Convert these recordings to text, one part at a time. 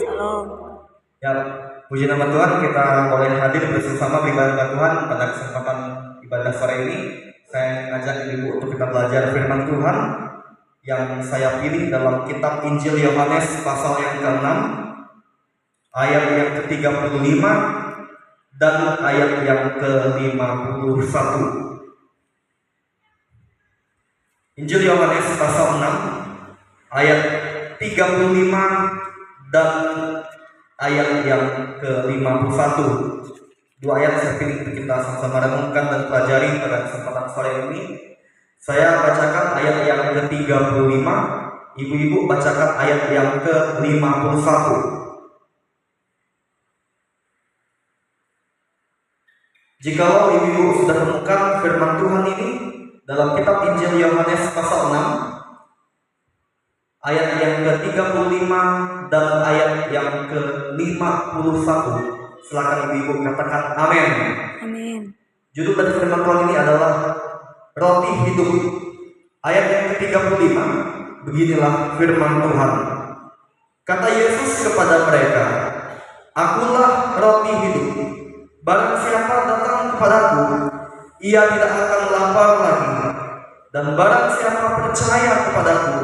Salam. Ya, puji nama Tuhan, kita boleh hadir bersama beribadah Tuhan pada kesempatan ibadah sore ini. Saya mengajak ibu untuk kita belajar firman Tuhan yang saya pilih dalam kitab Injil Yohanes pasal yang ke-6, ayat yang ke-35 dan ayat yang ke-51. Injil Yohanes pasal 6 ayat 35 dan ayat yang ke-51. Dua ayat saya pilih untuk kita sama-sama renungkan dan pelajari pada kesempatan sore ini. Saya bacakan ayat yang ke-35, ibu-ibu bacakan ayat yang ke-51. Jikalau ibu-ibu sudah temukan firman Tuhan ini dalam kitab Injil Yohanes pasal 6 ayat yang ke-35 dan ayat yang ke-51. Silakan ibu-ibu katakan amin. Amin. Judul dari firman Tuhan ini adalah Roti Hidup. Ayat yang ke-35, beginilah firman Tuhan. Kata Yesus kepada mereka, Akulah roti hidup. Barang siapa datang kepadaku, ia tidak akan lapar lagi. Dan barang siapa percaya kepadaku,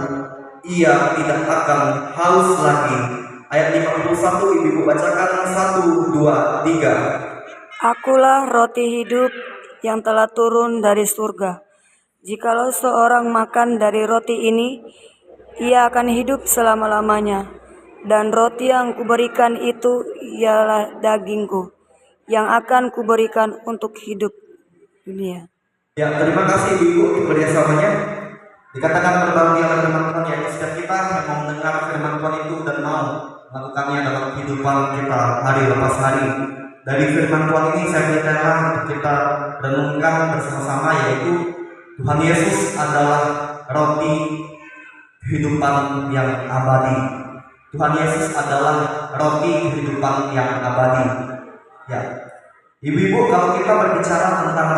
ia tidak akan haus lagi. Ayat 51, ibu-ibu bacakan 1, 2, 3. Akulah roti hidup yang telah turun dari surga. Jikalau seorang makan dari roti ini, ia akan hidup selama-lamanya. Dan roti yang kuberikan itu ialah dagingku, yang akan kuberikan untuk hidup dunia. Ya, terima kasih ibu untuk kerjasamanya. Dikatakan berbagi oleh firman Tuhan yang setiap kita yang mau mendengar firman Tuhan itu dan mau melakukannya dalam kehidupan kita hari lepas hari. Dari firman Tuhan ini saya minta untuk kita renungkan bersama-sama, yaitu Tuhan Yesus adalah roti kehidupan yang abadi. Tuhan Yesus adalah roti kehidupan yang abadi. Ya, ibu-ibu, kalau kita berbicara tentang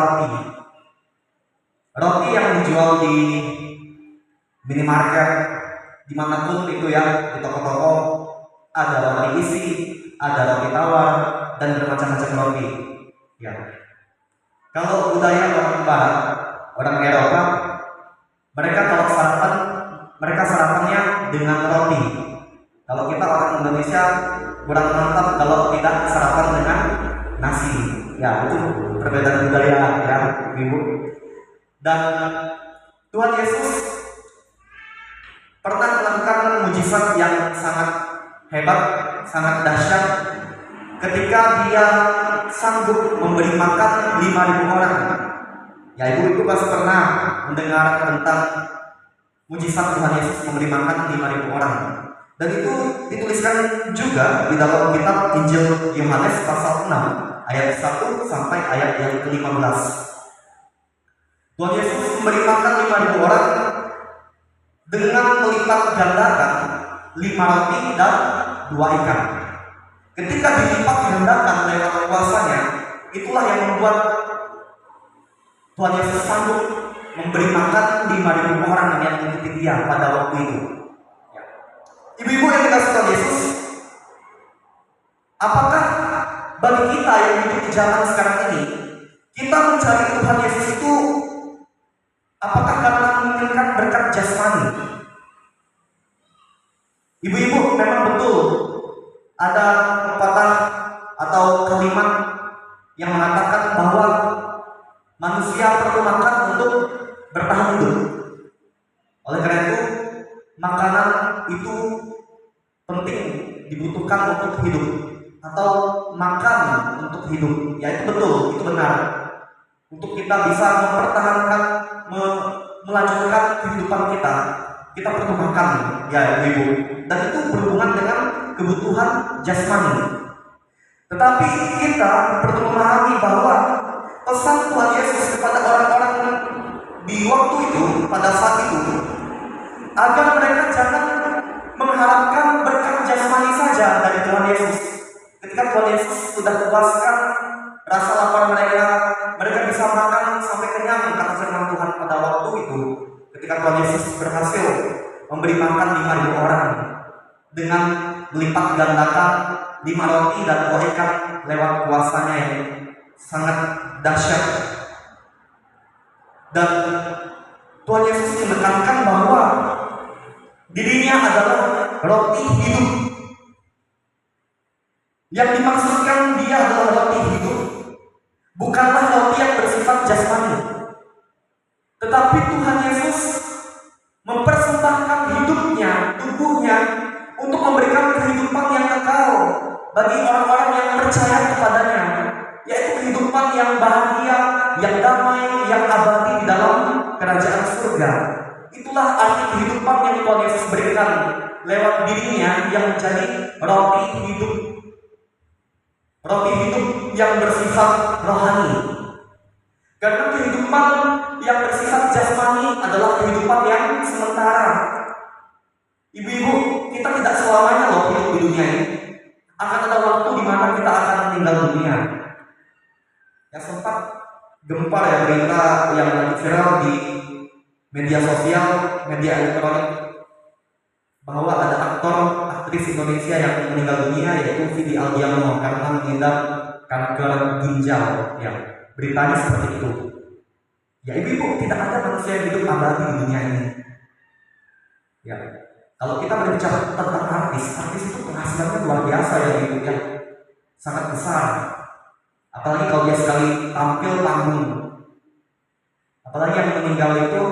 roti yang dijual di minimarket, dimanapun itu ya, di toko-toko, ada roti isi, ada roti tawar, dan bermacam-macam roti. Ya, kalau budaya orang Barat, orang Eropa, mereka sarapannya dengan roti. Kalau kita orang Indonesia kurang mantap kalau tidak sarapan dengan nasi. Ya, itu perbedaan budaya ya, ibu. Dan Tuhan Yesus pernah melakukan mujizat yang sangat hebat, sangat dahsyat ketika dia sanggup memberi makan 5.000 orang. Ya, ibu-ibu pasti pernah mendengar tentang mujizat Tuhan Yesus memberi makan 5.000 orang. Dan itu dituliskan juga di dalam kitab Injil Yohanes pasal 6 ayat 1 sampai ayat yang ke-15. Tuhan Yesus memberi makan 5.000 orang dengan melipat gandakan 5 roti dan 2 ikan. Ketika dilipat gandakan lewat kuasanya, itulah yang membuat Tuhan Yesus sanggup memberi makan 5.000 orang yang mengikuti dia pada waktu itu. Ibu-ibu yang dikasih Tuhan Yesus, apakah bagi kita yang hidup di zaman sekarang ini, kita mencari Tuhan Yesus itu apakah karena menginginkan berkat jasmani? Ibu-ibu, memang betul ada pepatah atau kalimat yang mengatakan bahwa manusia perlu makan untuk bertahan hidup. Oleh karena itu, makanan itu penting, dibutuhkan untuk hidup, atau makan untuk hidup. Ya, itu betul, itu benar. Untuk kita bisa mempertahankan, melanjutkan kehidupan kita perlu makan, ya ibu. Dan itu berhubungan dengan kebutuhan jasmani. Tetapi kita perlu memahami bahwa pesan Tuhan Yesus kepada orang-orang di waktu itu, pada saat itu, agar mereka jangan mengharapkan berkat jasmani saja dari Tuhan Yesus. Ketika Tuhan Yesus sudah puaskan rasa lapar mereka bisa makan sampai kenyang, kata firman Tuhan pada waktu itu. Ketika Tuhan Yesus berhasil memberi makan 5.000 orang dengan melipat gandakan 5 roti dan 2 ikan lewat kuasanya yang sangat dahsyat. Dan Tuhan Yesus menekankan bahwa dirinya adalah roti hidup. Yang dimaksudkan dia adalah roti hidup bukanlah roti yang bersifat jasmani, tetapi Tuhan Yesus mempersembahkan hidupnya, tubuhnya untuk memberikan kehidupan yang kekal bagi orang-orang yang percaya kepadanya, yaitu kehidupan yang bahagia, yang damai, yang abadi di dalam kerajaan surga. Itulah arti kehidupan yang Tuhan Yesus berikan lewat dirinya yang menjadi roti hidup. Roti hidup yang bersifat rohani. Karena kehidupan yang bersifat jasmani adalah kehidupan yang sementara. Ibu-ibu, kita tidak selamanya loh hidup di dunia ini. Akan ada waktu di mana kita akan meninggal dunia. Ya sempat gempar ya berita yang lagi viral di media sosial, media elektronik, bahwa ada aktris Indonesia yang meninggal dunia, yaitu Vidi Aldiano, karena mengidap kanker ginjal. Ya, beritanya seperti itu. Ya ibu-ibu, tidak ada manusia yang hidup abadi di dunia ini. Ya, kalau kita berbicara tentang artis itu penghasilannya luar biasa ya ibu ya, sangat besar. Apalagi kalau dia sekali tampil panggung. Apalagi yang meninggal itu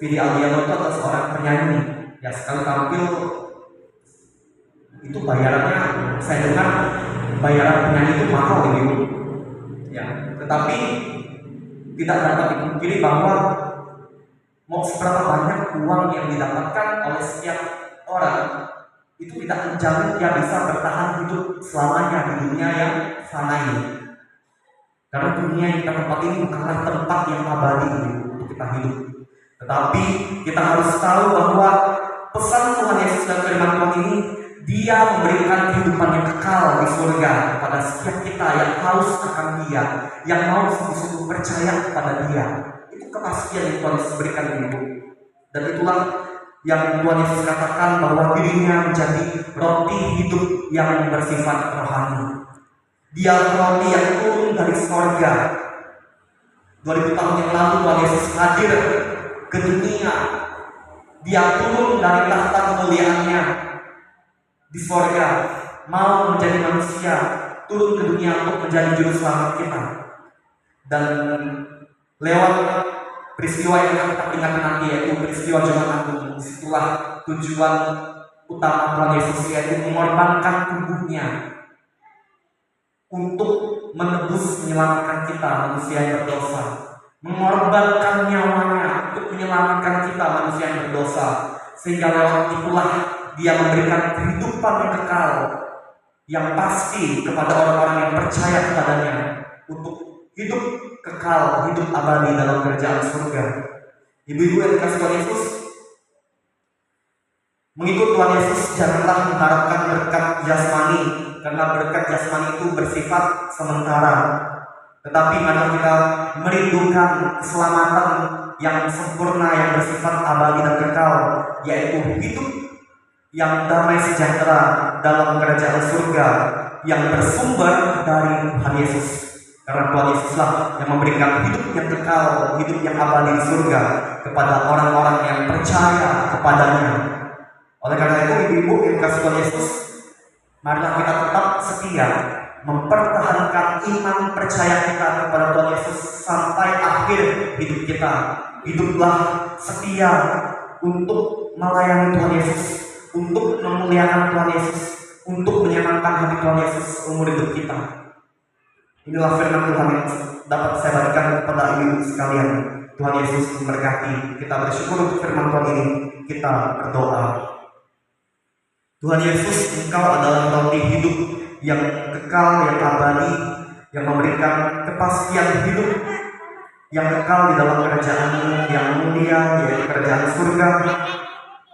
Vidi Aldiano itu adalah seorang penyanyi. Ya sekali tampil itu bayarannya, saya dengar bayaran penyanyi itu mahal ibu. Ya, tetapi tidak dapat dipungkiri bahwa mau seberapa banyak uang yang didapatkan oleh setiap orang itu tidak menjamin dia bisa bertahan hidup selamanya di dunia yang fana ini. Karena dunia yang kita tempat ini bukanlah tempat yang abadi untuk kita hidup. Tetapi kita harus tahu bahwa pesan Tuhan Yesus dan firman Tuhan ini, Dia memberikan kehidupan yang kekal di surga kepada setiap kita yang haus akan Dia, yang mau sungguh-sungguh percaya kepada Dia. Itu kepastian yang Tuhan Yesus berikan ibu. Dan itulah yang Tuhan Yesus katakan bahwa dirinya menjadi roti hidup yang bersifat rohani. Dia roti yang turun dari surga. 2000 tahun yang lalu Tuhan Yesus hadir ke dunia. Dia turun dari tahta kemuliaannya di surga, mau menjadi manusia, turun ke dunia untuk menjadi juru selamat kita. Dan lewat peristiwa yang akan kita ingat nanti, yaitu peristiwa Jumat Agung, disitulah tujuan utama Tuhan Yesus, yaitu mengorbankan tubuhnya untuk menebus, menyelamatkan kita manusia yang berdosa, mengorbankan nyawanya untuk menyelamatkan kita manusia yang berdosa, sehingga lewat itulah Dia memberikan kehidupan yang kekal, yang pasti kepada orang-orang yang percaya kepadanya, untuk hidup kekal, hidup abadi dalam kerajaan surga. Ibu-ibu yang dikasihi Tuhan Yesus, mengikut Tuhan Yesus janganlah mengharapkan berkat jasmani, karena berkat jasmani itu bersifat sementara. Tetapi mari kita merindukan keselamatan yang sempurna, yang bersifat abadi dan kekal, yaitu hidup yang damai sejahtera dalam kerajaan surga yang bersumber dari Tuhan Yesus. Karena Tuhan Yesuslah yang memberikan hidup yang kekal, hidup yang abadi di surga kepada orang-orang yang percaya kepadanya. Oleh karena itu, ibu-ibu yang dikasihi Tuhan Yesus, marilah kita tetap setia mempertahankan iman percaya kita kepada Tuhan Yesus sampai akhir hidup kita. Hiduplah setia untuk melayani Tuhan Yesus, untuk memuliakan Tuhan Yesus, untuk menyenangkan hati Tuhan Yesus umur hidup kita. Inilah firman Tuhan yang dapat saya bagikan kepada ibu sekalian. Tuhan Yesus memberkati. Kita bersyukur untuk firman Tuhan ini. Kita berdoa. Tuhan Yesus, Engkau adalah roti hidup yang kekal, yang abadi, yang memberikan kepastian hidup yang kekal di dalam kerajaan-Mu yang mulia, yaitu kerajaan surga,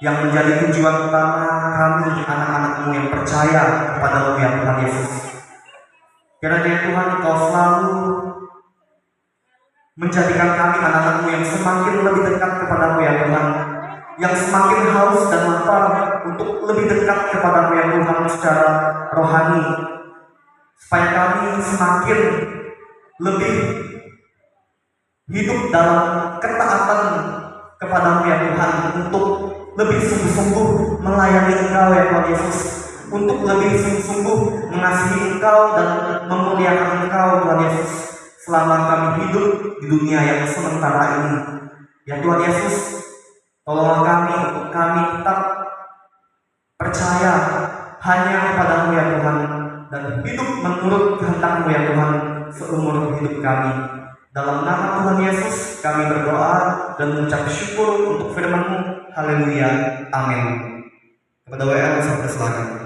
yang menjadi tujuan utama kami anak-anak-Mu yang percaya kepada-Mu ya Tuhan Yesus. Kiranya Tuhan Engkau selalu menjadikan kami anak-anak-Mu yang semakin lebih dekat kepada-Mu ya Tuhan, yang semakin haus dan lapar untuk lebih dekat kepada ya Tuhan secara rohani, supaya kami semakin lebih hidup dalam ketaatan kepada ya Tuhan, untuk lebih sungguh-sungguh melayani Engkau ya Tuhan Yesus, untuk lebih sungguh-sungguh mengasihi Engkau dan memuliakan Engkau Tuhan Yesus selama kami hidup di dunia yang sementara ini. Ya Tuhan Yesus, tolonglah kami untuk kami tetap percaya hanya kepada-Mu ya Tuhan, dan hidup menurut kehendak-Mu ya Tuhan seumur hidup kami. Dalam nama Tuhan Yesus kami berdoa dan mengucap syukur untuk firman-Mu. Haleluya. Amin. Kepada WL saya persilakan.